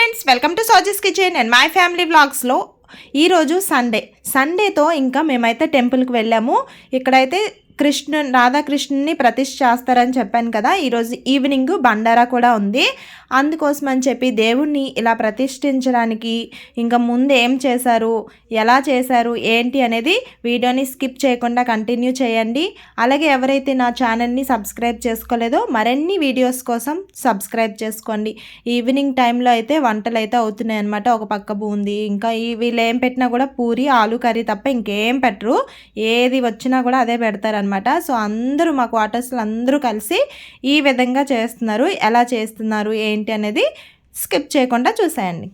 Friends, welcome to సోజీస్ kitchen and my family వ్లాగ్స్లో ఈరోజు సండేతో ఇంకా మేమైతే టెంపుల్కి వెళ్ళాము. ఇక్కడైతే రాధాకృష్ణుని ప్రతిష్ఠ చేస్తారని చెప్పాను కదా. ఈరోజు ఈవినింగ్ బండారా కూడా ఉంది. అందుకోసం అని చెప్పి దేవుణ్ణి ఇలా ప్రతిష్ఠించడానికి ఇంకా ముందు ఏం చేశారు, ఎలా చేశారు, ఏంటి అనేది వీడియోని స్కిప్ చేయకుండా కంటిన్యూ చేయండి. అలాగే ఎవరైతే నా ఛానల్ని సబ్స్క్రైబ్ చేసుకోలేదో మరిన్ని వీడియోస్ కోసం సబ్స్క్రైబ్ చేసుకోండి. ఈవినింగ్ టైంలో అయితే వంటలు అయితే అవుతున్నాయి అన్నమాట. ఒక పక్క బూంది, ఇంకా వీళ్ళు ఏం పెట్టినా కూడా పూరి, ఆలు కర్రీ తప్ప ఇంకేం పెట్టరు. ఏది వచ్చినా కూడా అదే పెడతారు అనమాట. సో అందరూ మా క్వార్టర్స్లో అందరూ కలిసి ఈ విధంగా చేస్తున్నారు. ఎలా చేస్తున్నారు ఏంటి అనేది స్కిప్ చేయకుండా చూసేయండి.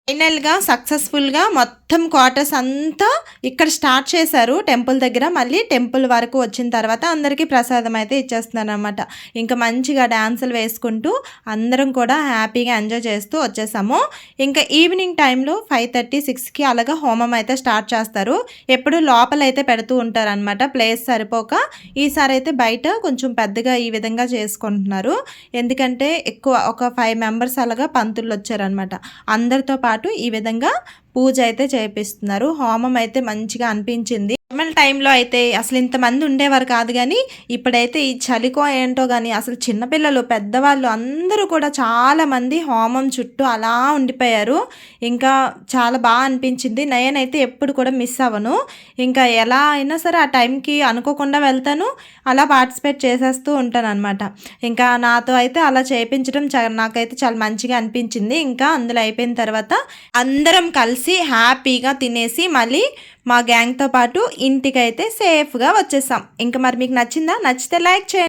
ఫైనల్గా సక్సెస్ఫుల్గా మొత్తం క్వార్టర్స్ అంతా ఇక్కడ స్టార్ట్ చేశారు టెంపుల్ దగ్గర. మళ్ళీ టెంపుల్ వరకు వచ్చిన తర్వాత అందరికీ ప్రసాదం అయితే ఇచ్చేస్తున్నారు అనమాట. ఇంకా మంచిగా డ్యాన్సులు వేసుకుంటూ అందరం కూడా హ్యాపీగా ఎంజాయ్ చేస్తూ వచ్చేసాము. ఇంకా ఈవినింగ్ టైంలో 5:30, 6కి అలాగా హోమం అయితే స్టార్ట్ చేస్తారు. ఎప్పుడు లోపలైతే పెడుతూ ఉంటారు అనమాట, ప్లేస్ సరిపోక. ఈసారి అయితే బయట కొంచెం పెద్దగా ఈ విధంగా చేసుకుంటున్నారు. ఎందుకంటే ఎక్కువ ఒక 5 మెంబర్స్ అలాగా పంతులు వచ్చారనమాట. అందరితో పాటు ఈ విధంగా పూజ అయితే చేపిస్తున్నారు. హోమం అయితే మంచిగా అనిపించింది. నార్మల్ టైంలో అయితే అసలు ఇంతమంది ఉండేవారు కాదు, కానీ ఇప్పుడైతే ఈ చలికో ఏంటో కానీ అసలు చిన్నపిల్లలు, పెద్దవాళ్ళు అందరూ కూడా చాలామంది హోమం చుట్టూ అలా ఉండిపోయారు. ఇంకా చాలా బాగా అనిపించింది. నేనైతే ఎప్పుడు కూడా మిస్ అవ్వను. ఇంకా ఎలా అయినా సరే ఆ టైంకి అనుకోకుండా వెళ్తాను, అలా పార్టిసిపేట్ చేసేస్తూ ఉంటాను అనమాట. ఇంకా నాతో అయితే అలా చేయించడం నాకైతే చాలా మంచిగా అనిపించింది. ఇంకా అందులో అయిపోయిన తర్వాత అందరం కలిసి హ్యాపీగా తినేసి మళ్ళీ మా గ్యాంగ్తో పాటు ఇంటికైతే సేఫ్గా వచ్చేసాం. ఇంకా మరి మీకు నచ్చిందా? నచ్చితే లైక్ చేయండి.